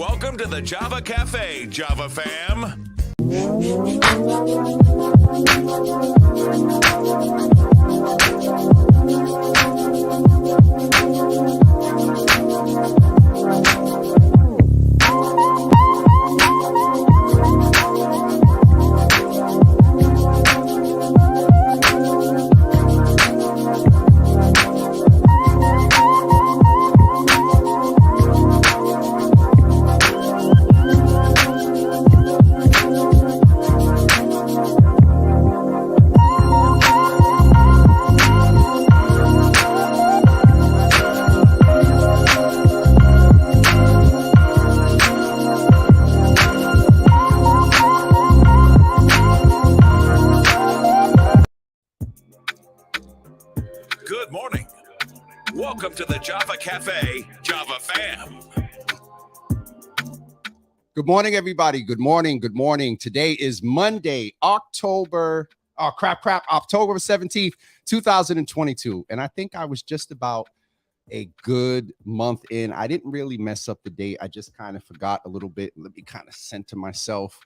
Welcome to the Java Cafe, Java fam. Good morning. Welcome to the Java Cafe, Java fam. Good morning, everybody. Good morning. Good morning. Today is Monday, October 17th, 2022. And I think I was just about a good month in. I didn't really mess up the date. I just kind of forgot a little bit. Let me kind of center myself,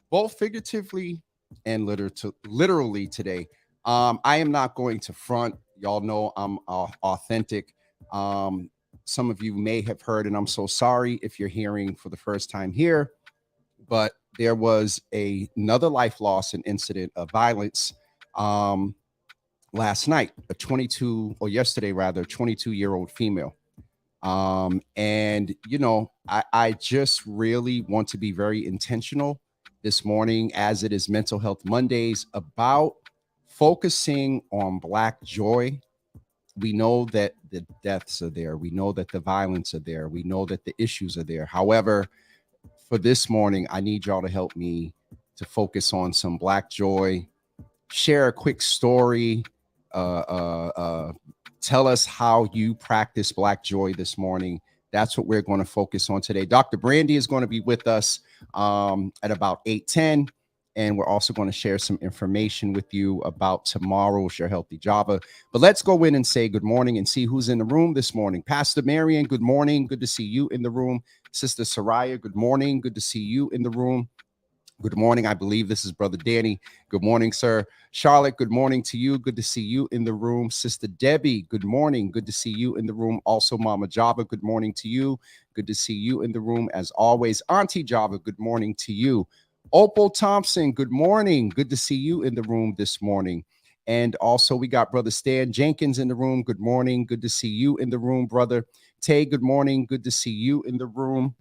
both figuratively and literally today. I am not going to front. Y'all know I'm authentic. Some of you may have heard, and I'm so sorry if you're hearing for the first time here, but there was another life loss and incident of violence last night, yesterday, 22-year-old female. And, you know, I just really want to be very intentional this morning, as it is Mental Health Mondays, about focusing on Black joy. We know that the deaths are there. We know that the violence are there. We know that the issues are there. However, for this morning, I need y'all to help me to focus on some Black joy, share a quick story, tell us how you practice Black joy this morning. That's what we're going to focus on today. Dr. Brandy is going to be with us at about 8:10. And we're also going to share some information with you about tomorrow's Your Healthy Java. But let's go in and say good morning and see who's in the room this morning. Pastor Marion, good morning. Good to see you in the room. Sister Soraya, good morning. Good to see you in the room. Good morning. I believe this is Brother Danny. Good morning, sir. Charlotte, good morning to you. Good to see you in the room. Sister Debbie, good morning. Good to see you in the room. Also, Mama Java, good morning to you. Good to see you in the room as always. Auntie Java, good morning to you. Opal Thompson, good morning. Good to see you in the room this morning. And also we got Brother Stan Jenkins in the room. Good morning. Good to see you in the room, brother. Tay, good morning. Good to see you in the room.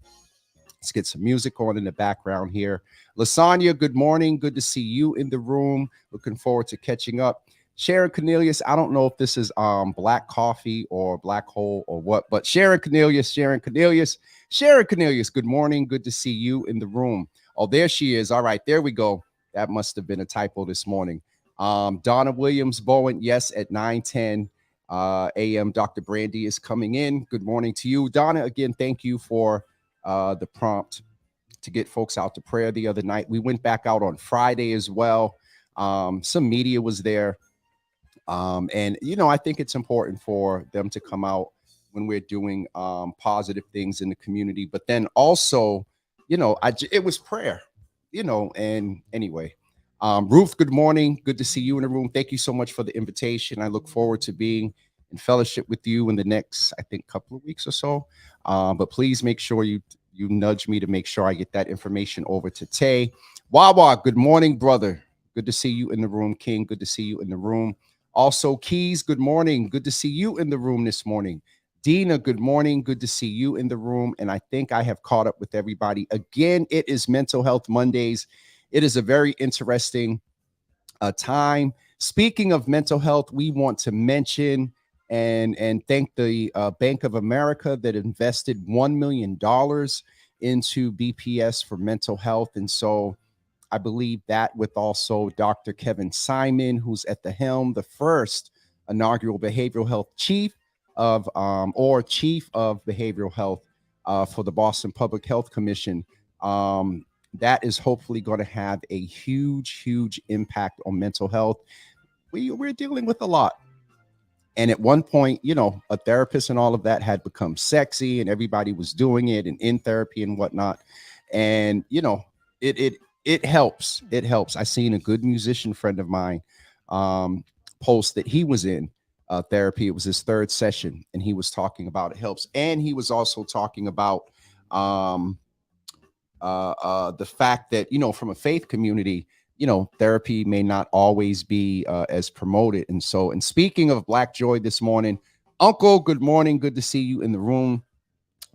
Let's get some music on in the background here. Lasagna, good morning. Good to see you in the room. Looking forward to catching up. Sharon Cornelius, I don't know if this is Black Coffee or Black Hole or what, but Sharon Cornelius, good morning. Good to see you in the room. Oh, there she is. All right, there we go. That must have been a typo this morning. Donna Williams Bowen, yes, at 9:10 a.m. Dr. Brandy is coming in. Good morning to you. Donna, again, thank you for the prompt to get folks out to prayer the other night. We went back out on Friday as well. Some media was there. And, you know, I think it's important for them to come out when we're doing positive things in the community. But then also, you know, it was prayer, you know, and anyway, Ruth, good morning. Good to see you in the room. Thank you so much for the invitation. I look forward to being in fellowship with you in the next, I think, couple of weeks or so. But please make sure you nudge me to make sure I get that information over to Tay. Wawa, good morning, brother. Good to see you in the room. King, good to see you in the room. Also, Keys, good morning. Good to see you in the room this morning. Dina, good morning. Good to see you in the room. And I think I have caught up with everybody. Again, it is Mental Health Mondays. It is a very interesting time. Speaking of mental health, we want to mention and thank the Bank of America that invested $1 million into BPS for mental health. And so I believe that with also Dr. Kevin Simon, who's at the helm, the first inaugural behavioral health chief of behavioral health for the Boston Public Health Commission. That is hopefully going to have a huge impact on mental health. We're dealing with a lot. And at one point, a therapist and all of that had become sexy and everybody was doing it and in therapy and whatnot. And, it helps. It helps. I seen a good musician friend of mine post that he was in therapy. It was his third session and he was talking about it helps. And he was also talking about um, the fact that, from a faith community, therapy may not always be as promoted. And speaking of Black Joy this morning, Uncle, good morning. Good to see you in the room.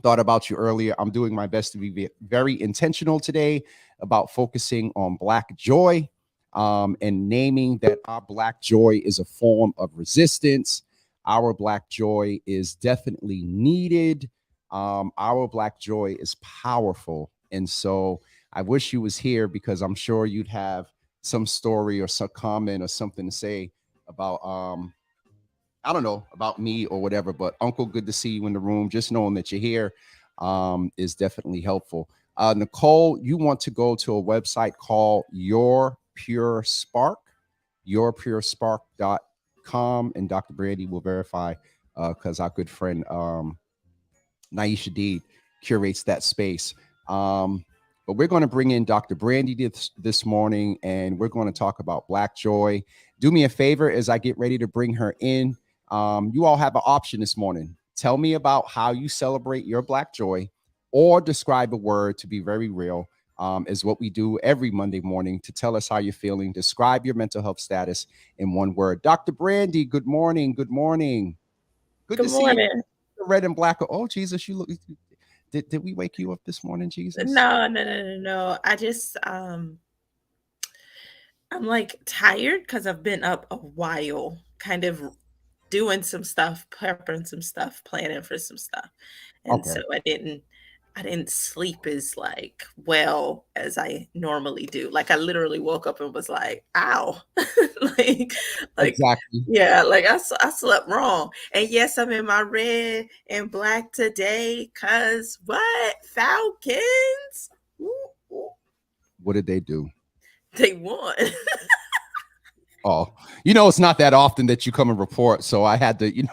Thought about you earlier. I'm doing my best to be very intentional today about focusing on Black joy and naming that our Black joy is a form of resistance. Our Black joy is definitely needed. Our Black joy is powerful. And so I wish you was here because I'm sure you'd have some story or some comment or something to say about I don't know, about me or whatever. But Uncle, good to see you in the room. Just knowing that you're here is definitely helpful. Nicole, you want to go to a website called Your Pure Spark, yourpurespark.com, and Dr. Brandy will verify because our good friend Naisha Deed curates that space. But we're going to bring in Dr. Brandy this morning, and we're going to talk about Black joy. Do me a favor as I get ready to bring her in. You all have an option this morning. Tell me about how you celebrate your Black joy, or describe a word to be very real, is what we do every Monday morning to tell us how you're feeling. Describe your mental health status in one word. Dr. Brandy, good morning. Good morning. Good to see you. Red and black. Oh, Jesus, you look. Did we wake you up this morning, Jesus? No. I just I'm like tired because I've been up a while, kind of doing some stuff, prepping some stuff, planning for some stuff. And Okay. so I didn't sleep as like well as I normally do. Like I literally woke up and was like, ow. like Exactly. yeah, like I slept wrong. And yes, I'm in my red and black today cuz what? Falcons? Ooh, ooh. What did they do? They won. Oh, it's not that often that you come and report. So I had to, and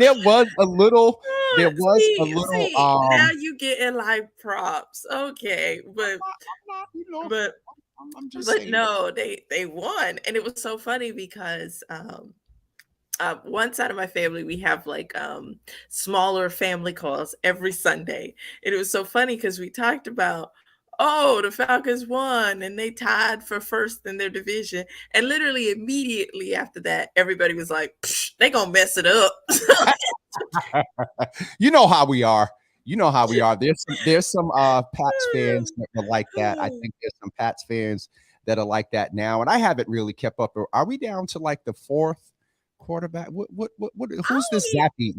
there was a little, See, now you getting like props. Okay, but I'm just saying. no, they won, and it was so funny because one side of my family we have like smaller family calls every Sunday, and it was so funny because we talked about. Oh, the Falcons won and they tied for first in their division. And literally immediately after that, everybody was like, they gonna mess it up. You know how we are. You know how we are. There's some Pats fans that are like that. I think there's some Pats fans that are like that now. And I haven't really kept up. Are we down to like the fourth quarterback? What who's this Zeppy?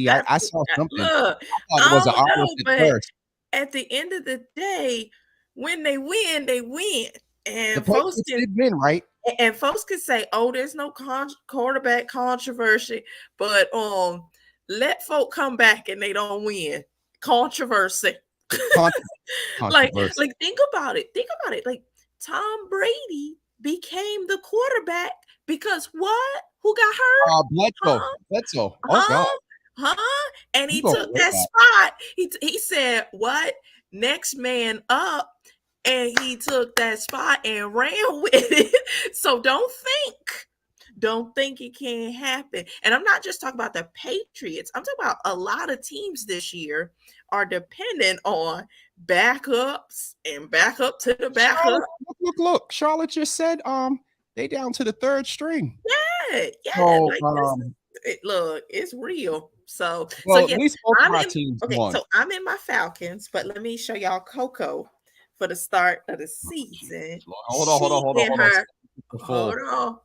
I saw something. Look, I thought it was an artist at first. At the end of the day, when they win, they win. And the Patriots did win, right? And folks can say, "Oh, there's no quarterback controversy," but let folk come back and they don't win. Controversy. Like think about it. Think about it. Like Tom Brady became the quarterback because what? Who got hurt? Bledsoe. Oh God. And he took that spot. He said, "What? Next man up." And he took that spot and ran with it. So don't think it can't happen. And I'm not just talking about the Patriots. I'm talking about a lot of teams this year are dependent on backups and backup to the backup. Look. Charlotte just said they down to the third string. Yeah. So, look, it's real. So at least both of our teams won. So I'm in my Falcons, but let me show y'all Coco for the start of the season. Hold on.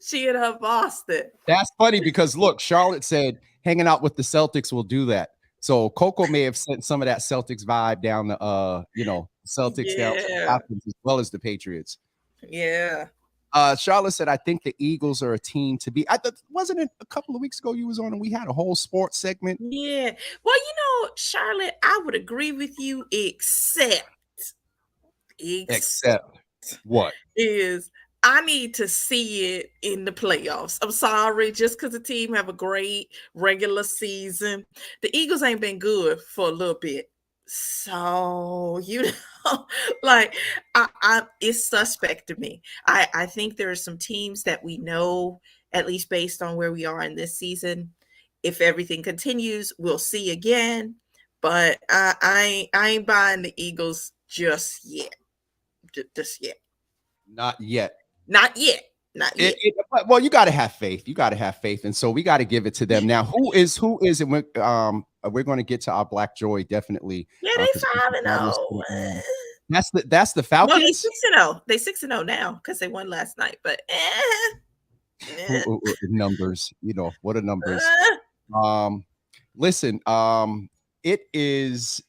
She in her Boston. That's funny because look, Charlotte said hanging out with the Celtics will do that. So Coco may have sent some of that Celtics vibe down the Celtics down to the Falcons as well as the Patriots. Yeah. Charlotte said, I think the Eagles are a team to be. Wasn't it a couple of weeks ago you was on and we had a whole sports segment? Yeah. Well, Charlotte, I would agree with you, except what? Is I need to see it in the playoffs. I'm sorry, just because the team have a great regular season. The Eagles ain't been good for a little bit. So, like I it's suspect to me. I think there are some teams that we know, at least based on where we are in this season. If everything continues, we'll see again. But I ain't buying the Eagles just yet. Just yet. Not yet. Not yet. Not yet. Well, you got to have faith. You got to have faith, and so we got to give it to them. Now, who is it? We're going to get to our Black Joy definitely. Yeah, they 5-0. That's the Falcons. Well, they 6-0. They 6-0 now because they won last night. But numbers, what are numbers? Listen, it is.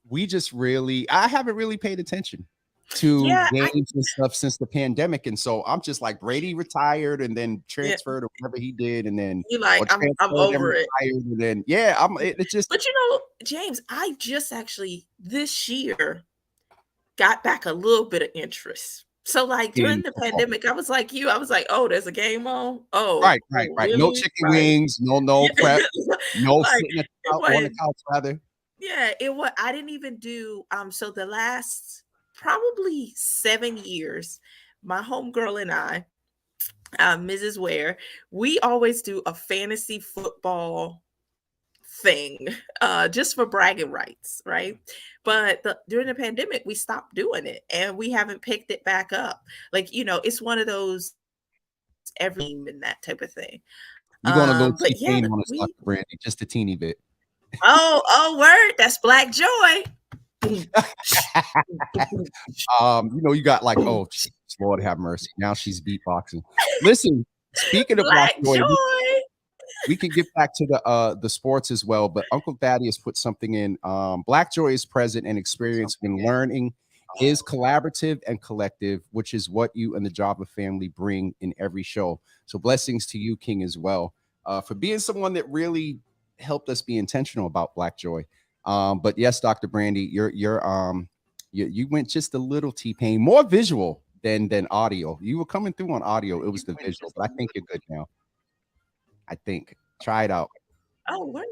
We just I haven't really paid attention to games and stuff since the pandemic, and so I'm just like, Brady retired and then transferred or whatever he did, and then you like I'm over it. And then it's just. But James, I just actually this year got back a little bit of interest. So like during the pandemic, I was like, oh, there's a game on. Oh, right. Really? No chicken wings, no prep, no sitting on the couch rather. Yeah, it was. I didn't even do. So the last probably 7 years, my homegirl and I, Mrs. Ware, we always do a fantasy football thing, just for bragging rights, right? But during the pandemic, we stopped doing it, and we haven't picked it back up. Like it's one of those every and that type of thing. You're going to go T-Pain on a Dr. Brandy, just a teeny bit. Oh, word! That's Black Joy. You got like, oh, Lord have mercy. Now she's beatboxing. Listen, speaking of Black Joy, we can get back to the sports as well. But Uncle Thaddeus put something in. Black Joy is present and experienced when learning is collaborative and collective, which is what you and the Java family bring in every show. So blessings to you, King, as well, for being someone that really helped us be intentional about Black Joy. But yes, Dr. Brandy, you went just a little T-Pain, more visual than audio. You were coming through on audio. It was the visual, but I think you're good now. I think. Try it out. Oh, word.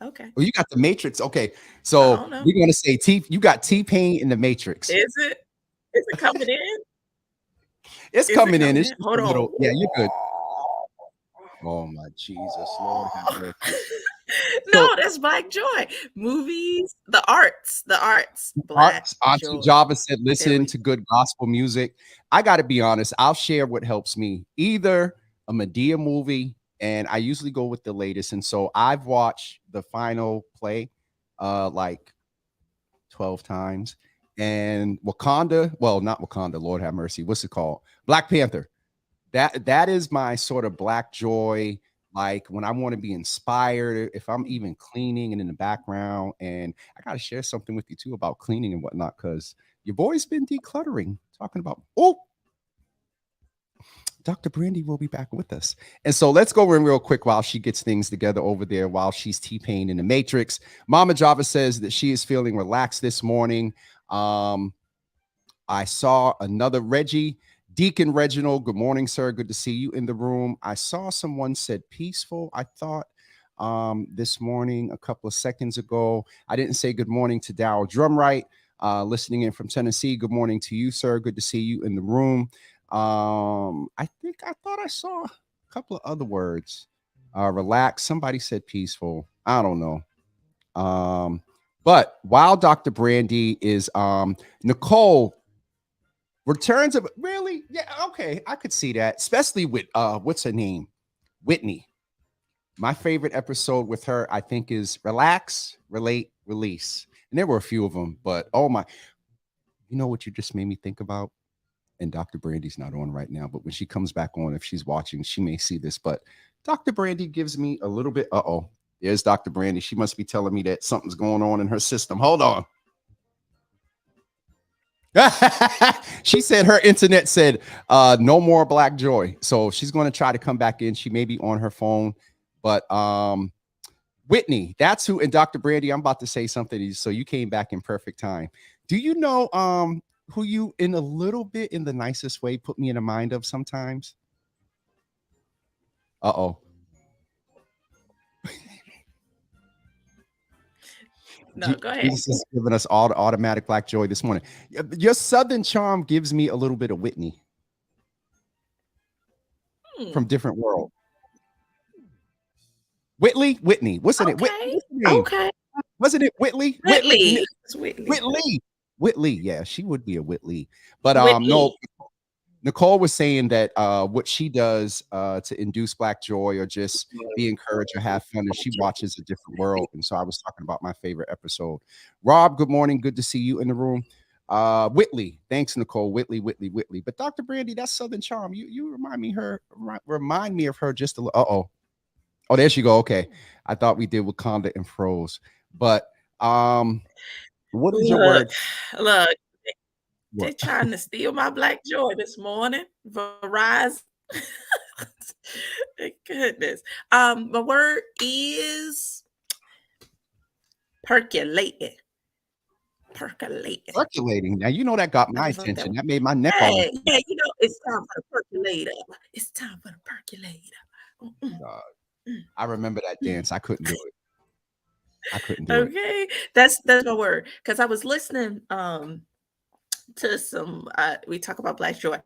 Okay. Oh, you got the Matrix. Okay. So we're going to say you got T-Pain in the Matrix. Is it? Is it coming in? It's coming in. It's Hold on. Yeah, you're good. Oh my Jesus, Lord have mercy. No, that's Black Joy. Movies, the arts. Black Auntie Java said, listen to good gospel music. I got to be honest. I'll share what helps me. Either a Medea movie, and I usually go with the latest. And so I've watched the final play like 12 times. And Wakanda, well, not Wakanda, Lord have mercy. What's it called? Black Panther. That is my sort of Black Joy, like when I want to be inspired, if I'm even cleaning and in the background. And I got to share something with you too about cleaning and whatnot, because your boy's been decluttering, talking about, Dr. Brandy will be back with us. And so let's go in real quick while she gets things together over there, while she's T-Pain in the Matrix. Mama Java says that she is feeling relaxed this morning. I saw another Reggie. Deacon Reginald, good morning, sir. Good to see you in the room. I saw someone said peaceful, I thought, this morning, a couple of seconds ago. I didn't say good morning to Darryl Drumright, listening in from Tennessee. Good morning to you, sir. Good to see you in the room. I thought I saw a couple of other words. Relax. Somebody said peaceful. I don't know. But while Dr. Brandy is Nicole returns of really, yeah, okay, I could see that, especially with what's her name, Whitney. My favorite episode with her, I think, is Relax, Relate, Release, and there were a few of them. But oh my, you know what you just made me think about? And Dr. Brandy's not on right now, but when she comes back on, if she's watching, she may see this. But Dr. Brandy gives me a little bit. There's Dr. Brandy. She must be telling me that something's going on in her system. Hold on. She said her internet said no more Black Joy. So she's going to try to come back in. She may be on her phone. But Whitney, that's who. And Dr. Brandy, I'm about to say something. So you came back in perfect time. Do you know who you in a little bit in the nicest way put me in the mind of sometimes? Uh-oh. No, go ahead. Jesus is giving us all the automatic black joy this morning. Your Southern charm gives me a little bit of Whitney from Different World. Whitney? What's in it? What's the name? Okay. Wasn't it Whitley? Whitley. Whitley. Yeah, she would be a Whitley. But Whitley. no, Nicole was saying that what she does to induce black joy or just be encouraged or have fun is she watches A Different World. And so I was talking about my favorite episode. Rob, good morning. Good to see you in the room. Whitley. Thanks, Nicole. Whitley. But Dr. Brandy, that's Southern charm. You remind me of her just a little. Oh, there she go. Okay. I thought we did Wakanda and Froze. But what is your word? Look, they're trying to steal my black joy this morning. Verizon. Goodness. My word is percolating. Percolating. Now you know that got my attention. That made my neck all. Yeah, it's time for the percolator. It's time for the percolator. God. I remember that dance. I couldn't do it. Okay, that's my word. Because I was listening to some. We talk about black joy.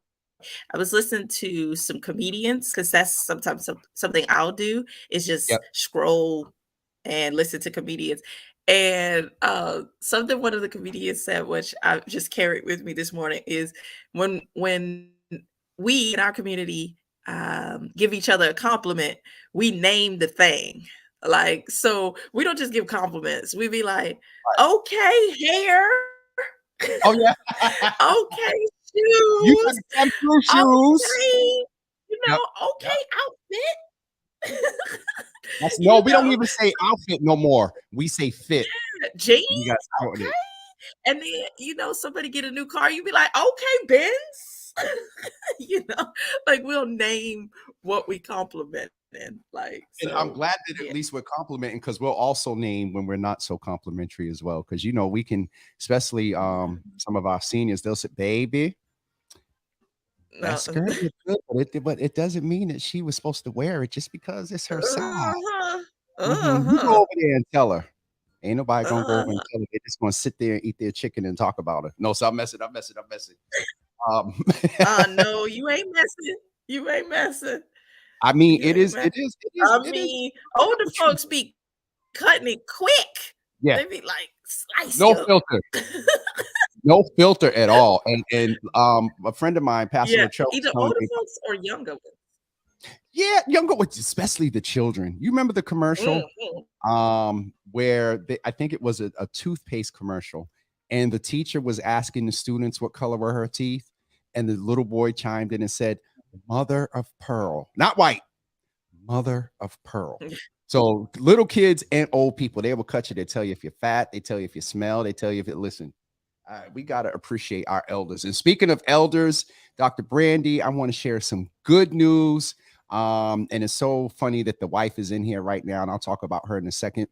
I was listening to some comedians because that's sometimes something I'll do is just scroll and listen to comedians. And something one of the comedians said, which I just carried with me this morning, is when we in our community give each other a compliment, we name the thing. Like, so we don't just give compliments. We be like, okay, hair. Oh yeah. Okay, shoes. You got some shoes. Okay, okay, outfit. No, we don't even say outfit no more. We say fit. Jeans. Okay. And then somebody get a new car, you be like, okay, Benz. Like we'll name what we compliment. And I'm glad that at least we're complimenting, because we'll also name when we're not so complimentary as well. Because we can, especially some of our seniors, they'll say, "Baby, that skirt is good," but it doesn't mean that she was supposed to wear it just because it's her size. You go over there and tell her. Ain't nobody gonna go over and tell her. They're just gonna sit there and eat their chicken and talk about it. No, so I'm messing. No, you ain't messing. I mean, it is. Older folks be cutting it quick. Yeah, they be like slice. No filter. No filter at all. And a friend of mine, Pastor Latrell, either older folks or younger ones. Yeah, younger ones, especially the children. You remember the commercial where I think it was a toothpaste commercial, and the teacher was asking the students what color were her teeth, and the little boy chimed in and said, "Mother of pearl," not white, mother of pearl. So little kids and old people, they will cut you. They tell you if you're fat. They tell you if you smell. They tell you if you listen. We got to appreciate our elders. And speaking of elders, Dr. Brandy, I want to share some good news. And it's so funny that the wife is in here right now, and I'll talk about her in a second.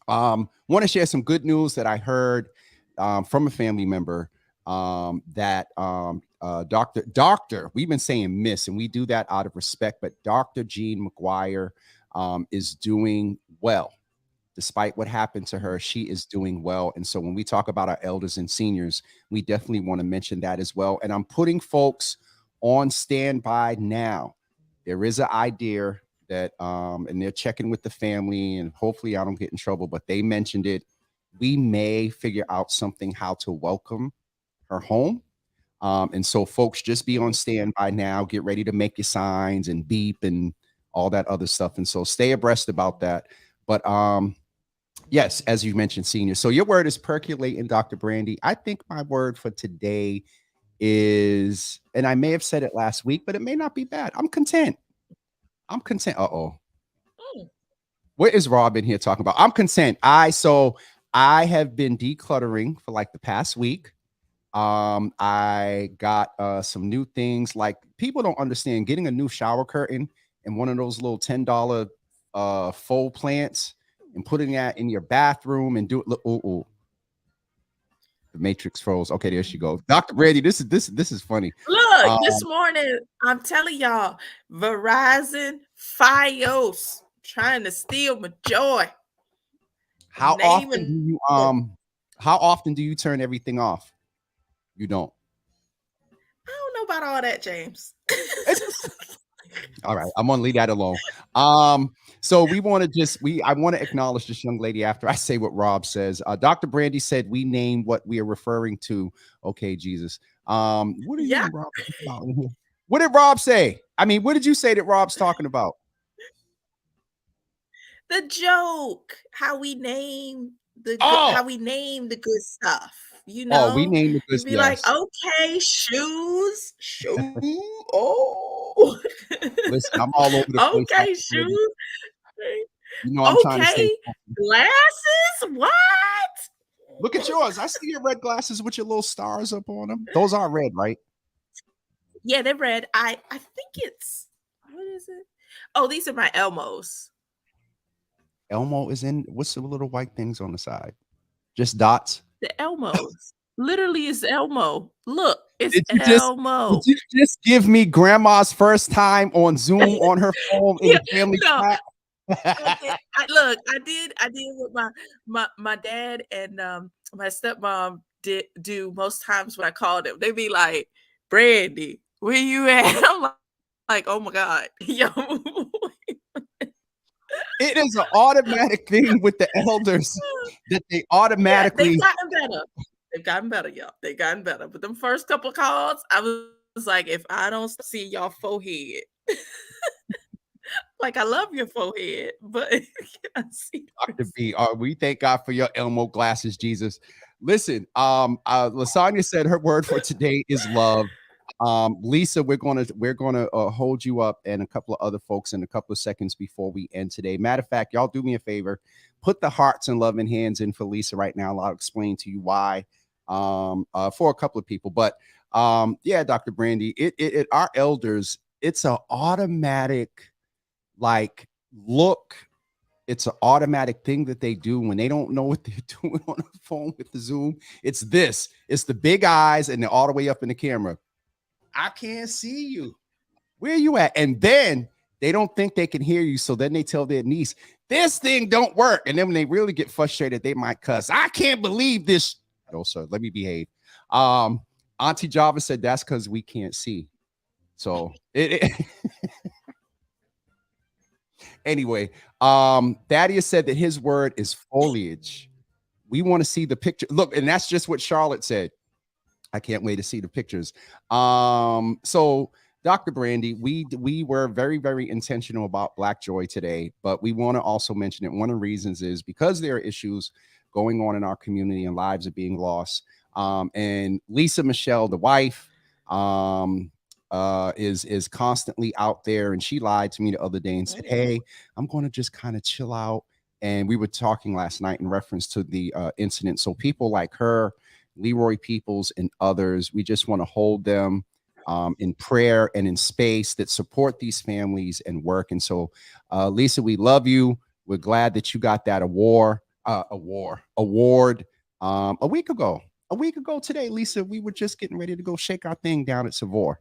Want to share some good news that I heard from a family member that Doctor, we've been saying Miss, and we do that out of respect, but Dr. Jean McGuire is doing well. Despite what happened to her, she is doing well. And so when we talk about our elders and seniors, we definitely want to mention that as well. And I'm putting folks on standby now. There is an idea that, and they're checking with the family, and hopefully I don't get in trouble, but they mentioned it. We may figure out something how to welcome her home. And so folks, just be on standby now. Get ready to make your signs and beep and all that other stuff. And so stay abreast about that. But yes, as you mentioned, seniors. So your word is percolating, Dr. Brandy. I think my word for today is, and I may have said it last week, but it may not be bad. I'm content. What is Rob in here talking about? I'm content. I have been decluttering for like the past week. I got some new things. Like, people don't understand getting a new shower curtain and one of those little $10 faux plants and putting that in your bathroom and do it. The Matrix froze. Okay, there she goes. Dr. Brandy, this is funny. Look, this morning, I'm telling y'all, Verizon Fios trying to steal my joy. How often do you turn everything off? You don't. I don't know about all that, James. All right, I'm gonna leave that alone. So I want to acknowledge this young lady after I say what Rob says. Dr. Brandy said we name what we are referring to. Okay, Jesus. What are you and Rob about? What did Rob say? I mean, what did you say that Rob's talking about? The joke, how we name the good stuff. You know, we name the good you'd be like, okay, shoes. Oh, listen, I'm all over the place. Okay, shoes. You know, I'm trying to say glasses. What? Look at yours. I see your red glasses with your little stars up on them. Those are red, right? Yeah, they're red. I think it's, what is it? Oh, these are my Elmos. Elmo is in. What's the little white things on the side? Just dots. The Elmos. Literally, it's Elmo. Look, it's Elmo. Did you just give me grandma's first time on Zoom on her phone in the family chat? I did what my dad and my stepmom do most times when I call them. They be like, Brandy, where you at? I'm like, oh my God. Yo. It is an automatic thing with the elders that they automatically. They've gotten better. They've gotten better, y'all. They've gotten better. But them first couple calls, I was like, if I don't see y'all forehead, like I love your forehead, but I see Dr. B, we thank God for your Elmo glasses, Jesus. Listen, Lasagna said her word for today is love. Lisa, we're gonna hold you up and a couple of other folks in a couple of seconds before we end today. Matter of fact, y'all do me a favor, put the hearts and loving hands in for Lisa right now. I'll explain to you why for a couple of people. But yeah, Dr. Brandy, it our elders, it's an automatic look. It's an automatic thing that they do when they don't know what they're doing on the phone with the Zoom. It's the big eyes and they're all the way up in the camera. I can't see you. Where you at? And then they don't think they can hear you. So then they tell their niece, this thing don't work. And then when they really get frustrated, they might cuss. I can't believe this. No, sir, let me behave. Auntie Java said that's because we can't see. So anyway, Thaddeus said that his word is foliage. We want to see the picture. Look, and that's just what Charlotte said. I can't wait to see the pictures. So Dr. Brandy, we were very, very intentional about Black Joy today, but we want to also mention that one of the reasons is because there are issues going on in our community and lives are being lost. And Lisa Michelle, the wife, is constantly out there, and she lied to me the other day and said, hey, I'm going to just kind of chill out. And we were talking last night in reference to the incident. So people like her, Leroy Peoples, and others, we just want to hold them in prayer and in space that support these families and work. And so, Lisa, we love you. We're glad that you got that award a week ago. A week ago today, Lisa, we were just getting ready to go shake our thing down at Savoy.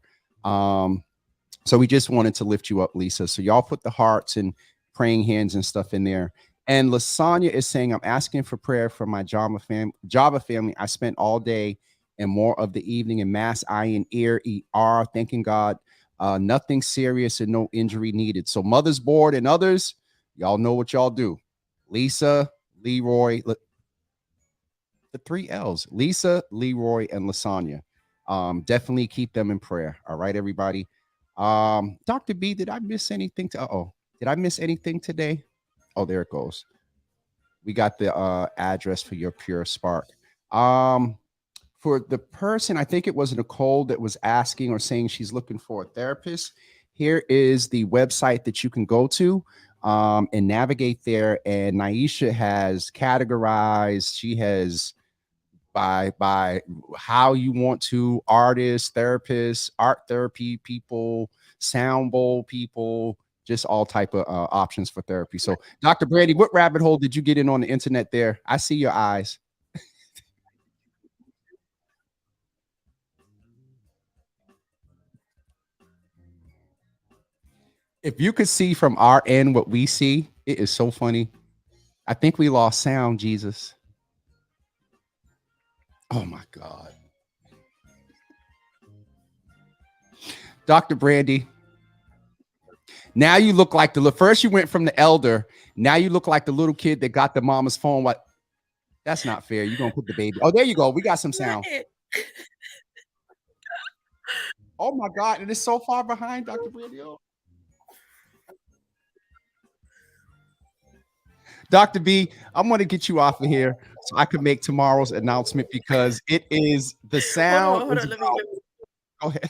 So we just wanted to lift you up, Lisa. So y'all put the hearts and praying hands and stuff in there. And Lasagna is saying, I'm asking for prayer for my Java family. I spent all day and more of the evening in Mass Eye and Ear ER, thanking God, nothing serious and no injury needed. So Mother's Board and others, y'all know what y'all do. Lisa, Leroy, the 3 L's, Lisa, Leroy, and Lasagna. Definitely keep them in prayer. All right, everybody. Dr. B, did I miss anything? Did I miss anything today? Oh, there it goes. We got the address for your Pure Spark. For the person, I think it was Nicole that was asking or saying she's looking for a therapist. Here is the website that you can go to and navigate there. And Naisha has categorized. She has by how you want to, artists, therapists, art therapy people, sound bowl people, just all type of options for therapy. So Dr. Brandy, what rabbit hole did you get in on the internet there? I see your eyes. If you could see from our end what we see, it is so funny. I think we lost sound, Jesus. Oh my God. Dr. Brandy, now you look like first you went from the elder. Now you look like the little kid that got the mama's phone. What? That's not fair. You're going to put the baby. Oh, there you go. We got some sound. Oh my God. It is so far behind, Dr. Brandy. Oh. Dr. B, I'm going to get you off of here so I can make tomorrow's announcement because it is the sound. Hold on, let me. Go ahead.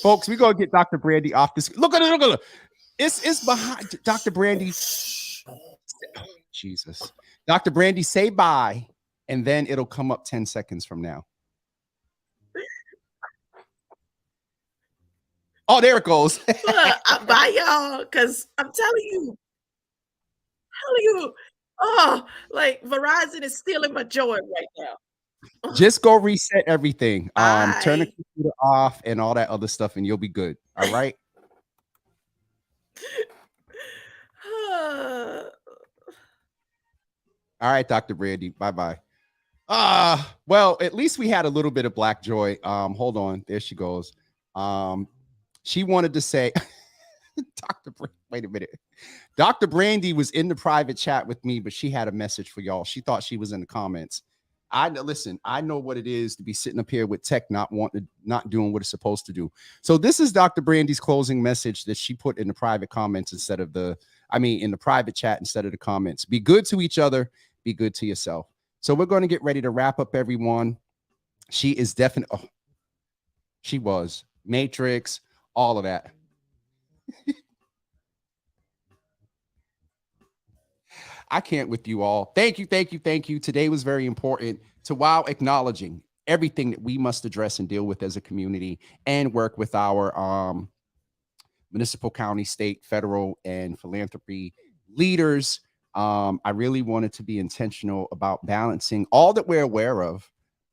Folks, we're going to get Dr. Brandy off this. Look at it. Look at it. It's behind Dr. Brandy. Jesus. Dr. Brandy, say bye, and then it'll come up 10 seconds from now. Oh, there it goes. Look, bye, y'all, because I'm telling you, oh, like Verizon is stealing my joy right now. Just go reset everything. Bye. Turn the computer off and all that other stuff, and you'll be good. All right. All right, Dr. Brandy. Bye-bye. Well, at least we had a little bit of black joy. Hold on. There she goes. She wanted to say, wait a minute. Dr. Brandy was in the private chat with me, but she had a message for y'all. She thought she was in the comments. Listen, I know what it is to be sitting up here with tech not doing what it's supposed to do. So this is Dr. Brandy's closing message that she put in the private comments instead of in the private chat instead of the comments. Be good to each other. Be good to yourself. So we're going to get ready to wrap up, everyone. She is definitely, she was Matrix, all of that. I can't with you all. Thank you, thank you, thank you. Today was very important to while acknowledging everything that we must address and deal with as a community and work with our municipal, county, state, federal, and philanthropy leaders. I really wanted to be intentional about balancing all that we're aware of,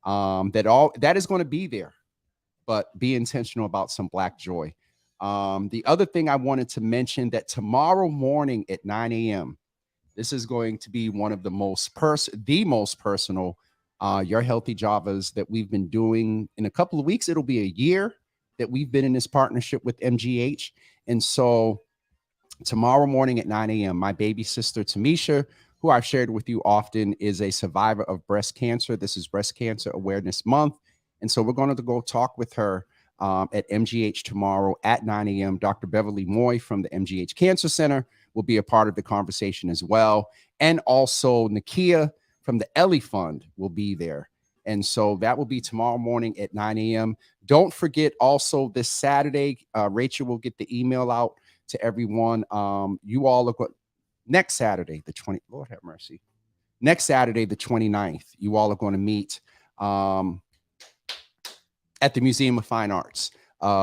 that is going to be there, but be intentional about some Black joy. The other thing I wanted to mention that tomorrow morning at 9 a.m., this is going to be one of the most personal Your Healthy Javas that we've been doing. In a couple of weeks, it'll be a year that we've been in this partnership with MGH. And so tomorrow morning at 9 a.m., my baby sister, Tamisha, who I've shared with you often, is a survivor of breast cancer. This is Breast Cancer Awareness Month. And so we're going to go talk with her at MGH tomorrow at 9 a.m. Dr. Beverly Moy from the MGH Cancer Center will be a part of the conversation as well. And also Nakia from the Ellie Fund will be there. And so that will be tomorrow morning at 9 a.m. Don't forget also this Saturday, Rachel will get the email out to everyone. You all are next Saturday, the 20th, Lord have mercy. Next Saturday, the 29th, you all are going to meet at the Museum of Fine Arts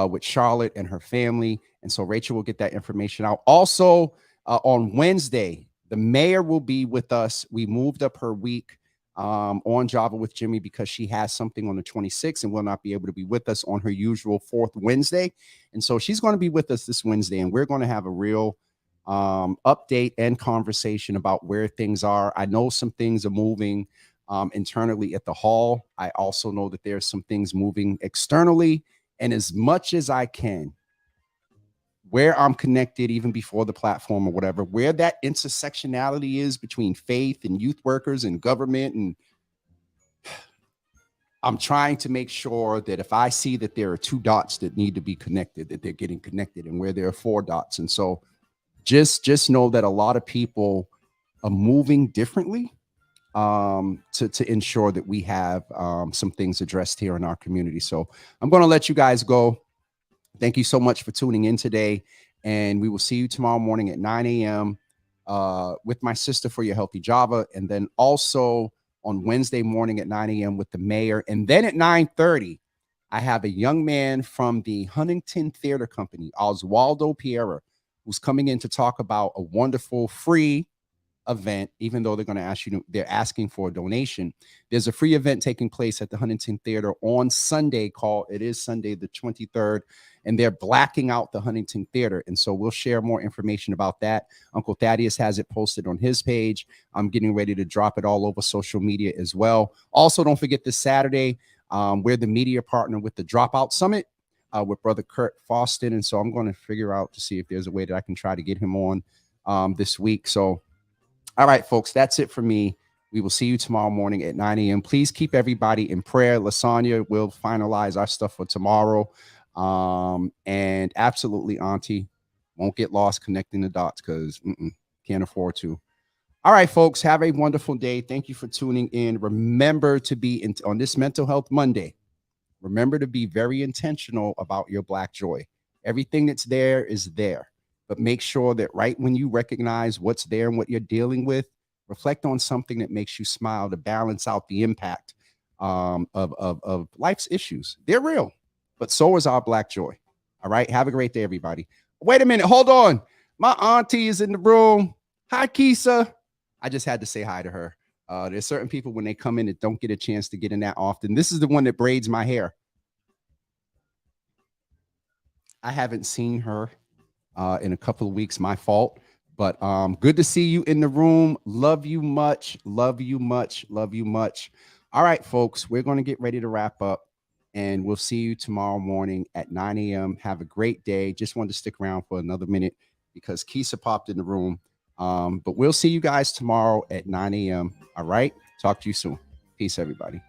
with Charlotte and her family. And so Rachel will get that information out. Also, on Wednesday, the mayor will be with us. We moved up her week on Java with Jimmy because she has something on the 26th and will not be able to be with us on her usual fourth Wednesday. And so she's going to be with us this Wednesday, and we're going to have a real update and conversation about where things are. I know some things are moving internally at the hall. I also know that there's some things moving externally, and as much as I can, where I'm connected, even before the platform or whatever, where that intersectionality is between faith and youth workers and government. And I'm trying to make sure that if I see that there are 2 dots that need to be connected, that they're getting connected, and where there are 4 dots. And so just know that a lot of people are moving differently to ensure that we have some things addressed here in our community. So I'm going to let you guys go. Thank you so much for tuning in today. And we will see you tomorrow morning at 9 a.m. With my sister for Your Healthy Java. And then also on Wednesday morning at 9 a.m. with the mayor. And then at 9:30, I have a young man from the Huntington Theater Company, Oswaldo Piera, who's coming in to talk about a wonderful free event, even though they're going to ask you, they're asking for a donation. There's a free event taking place at the Huntington Theater on Sunday it is Sunday the 23rd, and they're blacking out the Huntington Theater. And so we'll share more information about that. Uncle Thaddeus has it posted on his page. I'm getting ready to drop it all over social media as well. Also, don't forget this Saturday, we're the media partner with the Dropout Summit with Brother Kurt Foston. And so I'm going to figure out to see if there's a way that I can try to get him on this week. So, all right, folks, that's it for me. We will see you tomorrow morning at 9 a.m. Please keep everybody in prayer. Lasagna will finalize our stuff for tomorrow. And absolutely, Auntie, won't get lost connecting the dots because can't afford to. All right, folks, have a wonderful day. Thank you for tuning in. Remember to be on this Mental Health Monday. Remember to be very intentional about your Black joy. Everything that's there is there. But make sure that right when you recognize what's there and what you're dealing with, reflect on something that makes you smile to balance out the impact of life's issues. They're real, but so is our Black joy. All right. Have a great day, everybody. Wait a minute. Hold on. My auntie is in the room. Hi, Kisa. I just had to say hi to her. There's certain people when they come in that don't get a chance to get in that often. This is the one that braids my hair. I haven't seen her in a couple of weeks, my fault, but good to see you in the room. Love you much. Love you much. Love you much. All right, folks, we're going to get ready to wrap up, and we'll see you tomorrow morning at 9 a.m. Have a great day. Just wanted to stick around for another minute because Kisa popped in the room. But we'll see you guys tomorrow at 9 a.m. All right. Talk to you soon. Peace, everybody.